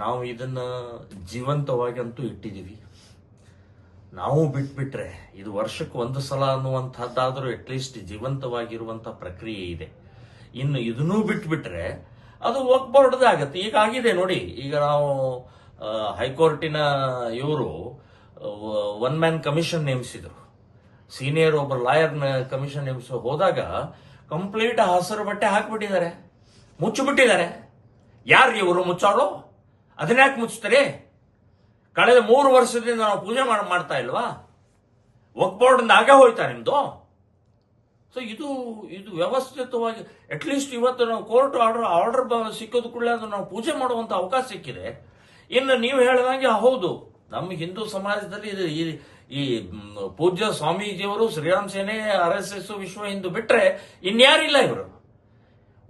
ನಾವು ಇದನ್ನ ಜೀವಂತವಾಗಿ ಅಂತೂ ಇಟ್ಟಿದ್ದೀವಿ. ನಾವು ಬಿಟ್ಬಿಟ್ರೆ ಇದು ವರ್ಷಕ್ಕೆ ಒಂದು ಸಲ ಅನ್ನುವಂಥದ್ದಾದರೂ ಅಟ್ಲೀಸ್ಟ್ ಜೀವಂತವಾಗಿರುವಂಥ ಪ್ರಕ್ರಿಯೆ ಇದೆ. ಇನ್ನು ಇದನ್ನೂ ಬಿಟ್ಬಿಟ್ರೆ ಅದು ವಕ್ಫ್ ಬೋರ್ಡ್ದೇ ಆಗತ್ತೆ. ಈಗ ಆಗಿದೆ ನೋಡಿ, ಈಗ ನಾವು ಹೈಕೋರ್ಟಿನ ಇವರು ಒನ್ ಮ್ಯಾನ್ ಕಮಿಷನ್ ನೇಮಿಸಿದ್ರು. ಸೀನಿಯರ್ ಒಬ್ಬ ಲಾಯರ್ನ ಕಮಿಷನ್ ನೇಮಿಸಿ ಹೋದಾಗ ಕಂಪ್ಲೀಟ್ ಹಸಿರು ಬಟ್ಟೆ ಹಾಕ್ಬಿಟ್ಟಿದ್ದಾರೆ, ಮುಚ್ಚಿಬಿಟ್ಟಿದ್ದಾರೆ. ಯಾರು ಇವರು ಮುಚ್ಚಾಡೋ? ಅದನ್ಯಾಕೆ ಮುಚ್ತಾರೆ? ಕಳೆದ 3 ವರ್ಷದಿಂದ ನಾವು ಪೂಜೆ ಮಾಡ್ತಾ ಇಲ್ವಾ? ವಕ್ಫ್ ಬೋರ್ಡ್ ಆಗೇ ಹೋಯ್ತಾ ನಿಮ್ದು? ಸೊ ಇದು ವ್ಯವಸ್ಥಿತವಾಗಿ ಅಟ್ಲೀಸ್ಟ್ ಇವತ್ತು ನಾವು ಕೋರ್ಟ್ ಆರ್ಡರ್ ಸಿಕ್ಕೋದು ಕೂಡಲೇ ಅದು ನಾವು ಪೂಜೆ ಮಾಡುವಂತ ಅವಕಾಶ ಸಿಕ್ಕಿದೆ. ಇನ್ನು ನೀವು ಹೇಳಿದಂಗೆ ಹೌದು, ನಮ್ಮ ಹಿಂದೂ ಸಮಾಜದಲ್ಲಿ ಈ ಪೂಜ್ಯ ಸ್ವಾಮೀಜಿಯವರು, ಶ್ರೀರಾಮ್ ಸೇನೆ, RSS, ವಿಶ್ವ ಹಿಂದೂ ಬಿಟ್ರೆ ಇನ್ಯಾರಿಲ್ಲ. ಇವರು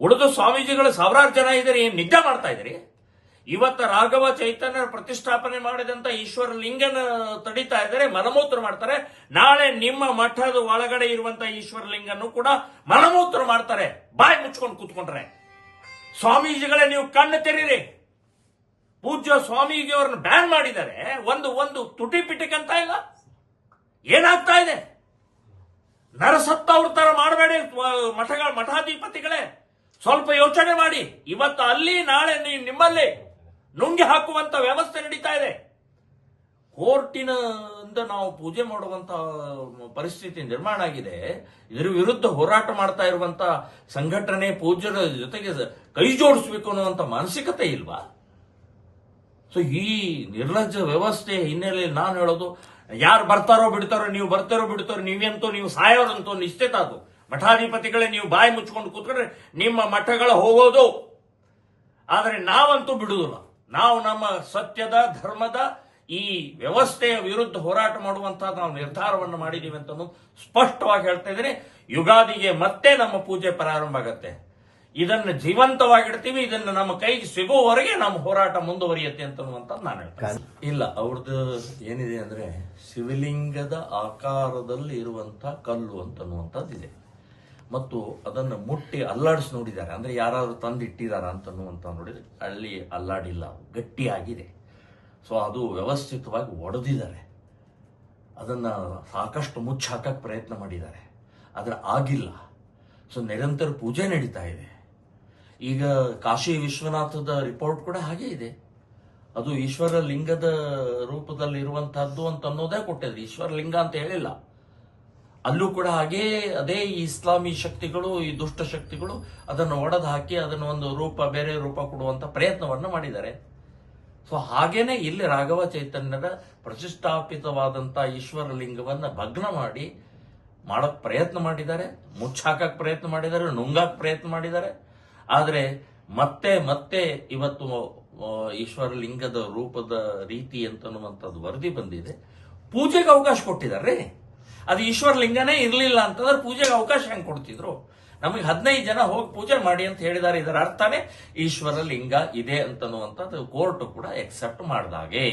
ಉಳಿದು ಸ್ವಾಮೀಜಿಗಳು ಸಾವಿರಾರು ಜನ ಇದ್ದಾರೆ. ಏನ್ ನಿದ್ದೆ ಮಾಡ್ತಾ ಇದ್ರಿ? ಇವತ್ತ ರಾಘವ ಚೈತನ್ಯ ಪ್ರತಿಷ್ಠಾಪನೆ ಮಾಡಿದಂತ ಈಶ್ವರ ಲಿಂಗನ ತಡಿತಾ ಇದ್ದಾರೆ, ಮಲಮೂತ್ರ ಮಾಡ್ತಾರೆ. ನಾಳೆ ನಿಮ್ಮ ಮಠದ ಒಳಗಡೆ ಇರುವಂತ ಈಶ್ವರ ಲಿಂಗನ್ನು ಕೂಡ ಮಲಮೂತ್ರ ಮಾಡ್ತಾರೆ, ಬಾಯಿ ಮುಚ್ಕೊಂಡು ಕೂತ್ಕೊಂಡ್ರೆ. ಸ್ವಾಮೀಜಿಗಳೇ, ನೀವು ಕಣ್ಣು ತೆರೀರಿ. ಪೂಜ್ಯ ಸ್ವಾಮೀಜಿಯವರನ್ನು ಬ್ಯಾನ್ ಮಾಡಿದ್ದಾರೆ, ಒಂದು ತುಟಿ ಪಿಟಿಕಂತ ಇಲ್ಲ. ಏನಾಗ್ತಾ ಇದೆ? ನರಸತ್ತವ್ರ ತರ ಮಾಡಬೇಡಿ ಮಠಾಧಿಪತಿಗಳೇ, ಸ್ವಲ್ಪ ಯೋಚನೆ ಮಾಡಿ. ಇವತ್ತು ಅಲ್ಲಿ, ನಾಳೆ ನಿಮ್ಮಲ್ಲಿ ನುಂಗಿ ಹಾಕುವಂತ ವ್ಯವಸ್ಥೆ ನಡೀತಾ ಇದೆ. ಕೋರ್ಟಿನಿಂದ ನಾವು ಪೂಜೆ ಮಾಡುವಂತ ಪರಿಸ್ಥಿತಿ ನಿರ್ಮಾಣ ಆಗಿದೆ. ಇದರ ವಿರುದ್ಧ ಹೋರಾಟ ಮಾಡ್ತಾ ಇರುವಂತ ಸಂಘಟನೆ, ಪೂಜ್ಯರ ಜೊತೆಗೆ ಕೈ ಜೋಡಿಸಬೇಕು ಅನ್ನುವಂತ ಮಾನಸಿಕತೆ ಇಲ್ವಾ? ಸೊ ಈ ನಿರ್ಲಜ್ಜ ವ್ಯವಸ್ಥೆ ಹಿನ್ನೆಲೆಯಲ್ಲಿ ನಾನು ಹೇಳೋದು, ಯಾರು ಬರ್ತಾರೋ ಬಿಡ್ತಾರೋ, ನೀವು ಬರ್ತಾರೋ ಬಿಡ್ತಾರೋ, ನೀವು ಸಾಯೋರಂತೂ ನಿಶ್ಚಿತ. ಅದು ಮಠಾಧಿಪತಿಗಳೇ, ನೀವು ಬಾಯಿ ಮುಚ್ಕೊಂಡು ಕೂತ್ಕೊಂಡ್ರೆ ನಿಮ್ಮ ಮಠಗಳ ಹೋಗೋದು. ಆದರೆ ನಾವಂತೂ ಬಿಡುವುದಿಲ್ಲ. ನಾವು ನಮ್ಮ ಸತ್ಯದ, ಧರ್ಮದ ಈ ವ್ಯವಸ್ಥೆಯ ವಿರುದ್ಧ ಹೋರಾಟ ಮಾಡುವಂತಹ ನಾವು ನಿರ್ಧಾರವನ್ನು ಮಾಡಿದ್ದೀವಿ ಅಂತ ಸ್ಪಷ್ಟವಾಗಿ ಹೇಳ್ತಾ ಇದ್ದೀನಿ. ಯುಗಾದಿಗೆ ಮತ್ತೆ ನಮ್ಮ ಪೂಜೆ ಪ್ರಾರಂಭ ಆಗತ್ತೆ. ಇದನ್ನು ಜೀವಂತವಾಗಿಡ್ತೀವಿ. ಇದನ್ನು ನಮ್ಮ ಕೈಗೆ ಸಿಗುವವರೆಗೆ ನಮ್ಮ ಹೋರಾಟ ಮುಂದುವರಿಯುತ್ತೆ ಅಂತನ್ನುವಂಥದ್ದು ನಾನು ಹೇಳ್ತೇನೆ. ಇಲ್ಲ, ಅವ್ರದ್ದು ಏನಿದೆ ಅಂದ್ರೆ ಶಿವಲಿಂಗದ ಆಕಾರದಲ್ಲಿ ಇರುವಂತಹ ಕಲ್ಲು ಅಂತನ್ನುವಂಥದ್ದು ಇದೆ. ಮತ್ತು ಅದನ್ನು ಮುಟ್ಟಿ ಅಲ್ಲಾಡಿಸಿ ನೋಡಿದ್ದಾರೆ. ಅಂದ್ರೆ ಯಾರಾದ್ರೂ ತಂದು ಇಟ್ಟಿದಾರ ಅಂತನ್ನುವಂತ ನೋಡಿದ್ರೆ ಅಲ್ಲಿ ಅಲ್ಲಾಡಿಲ್ಲ, ಗಟ್ಟಿಯಾಗಿದೆ. ಸೊ ಅದು ವ್ಯವಸ್ಥಿತವಾಗಿ ಒಡೆದಿದ್ದಾರೆ. ಅದನ್ನ ಸಾಕಷ್ಟು ಮುಚ್ಚಾಕಕ್ಕೆ ಪ್ರಯತ್ನ ಮಾಡಿದ್ದಾರೆ, ಆದ್ರೆ ಆಗಿಲ್ಲ. ಸೊ ನಿರಂತರ ಪೂಜೆ ನಡೀತಾ ಇದೆ. ಈಗ ಕಾಶಿ ವಿಶ್ವನಾಥದ ರಿಪೋರ್ಟ್ ಕೂಡ ಹಾಗೆ ಇದೆ. ಅದು ಈಶ್ವರ ಲಿಂಗದ ರೂಪದಲ್ಲಿ ಇರುವಂತಹದ್ದು ಅಂತ ಅನ್ನೋದೇ ಕೊಟ್ಟಿದೆ. ಈಶ್ವರ ಲಿಂಗ ಅಂತ ಹೇಳಿಲ್ಲ. ಅಲ್ಲೂ ಕೂಡ ಹಾಗೇ ಅದೇ ಇಸ್ಲಾಮಿ ಶಕ್ತಿಗಳು, ಈ ದುಷ್ಟ ಶಕ್ತಿಗಳು ಅದನ್ನು ಒಡೆದು ಹಾಕಿ ಅದನ್ನು ಒಂದು ಬೇರೆ ರೂಪ ಕೊಡುವಂತ ಪ್ರಯತ್ನವನ್ನು ಮಾಡಿದ್ದಾರೆ. ಸೊ ಹಾಗೇನೆ ಇಲ್ಲಿ ರಾಘವ ಚೈತನ್ಯದ ಪ್ರತಿಷ್ಠಾಪಿತವಾದಂತ ಈಶ್ವರ ಲಿಂಗವನ್ನ ಭಗ್ನ ಮಾಡಕ್ ಪ್ರಯತ್ನ ಮಾಡಿದ್ದಾರೆ, ಮುಚ್ಚಾಕಕ್ ಪ್ರಯತ್ನ ಮಾಡಿದ್ದಾರೆ, ನುಂಗಾಕ್ ಪ್ರಯತ್ನ ಮಾಡಿದ್ದಾರೆ. ಆದ್ರೆ ಮತ್ತೆ ಇವತ್ತು ಈಶ್ವರ ಲಿಂಗದ ರೂಪದ ರೀತಿ ಅಂತನ್ನುವಂಥದ್ದು ವರದಿ ಬಂದಿದೆ. ಪೂಜೆಗೆ ಅವಕಾಶ ಕೊಟ್ಟಿದ್ದಾರೆ. ಅದು ಈಶ್ವರ ಲಿಂಗನೇ ಇರಲಿಲ್ಲ ಅಂತಂದ್ರೆ ಪೂಜೆಗೆ ಅವಕಾಶ ಹೆಂಗ್ ಕೊಡ್ತಿದ್ರು? ನಮಗೆ 15 ಜನ ಹೋಗಿ ಪೂಜೆ ಮಾಡಿ ಅಂತ ಹೇಳಿದ್ದಾರೆ. ಇದರ ಅರ್ಥನೇ ಈಶ್ವರ ಲಿಂಗ ಇದೆ ಅಂತನ್ನುವಂಥದ್ದು ಕೋರ್ಟ್ ಕೂಡ ಎಕ್ಸೆಪ್ಟ್ ಮಾಡಿದಾಗೆ.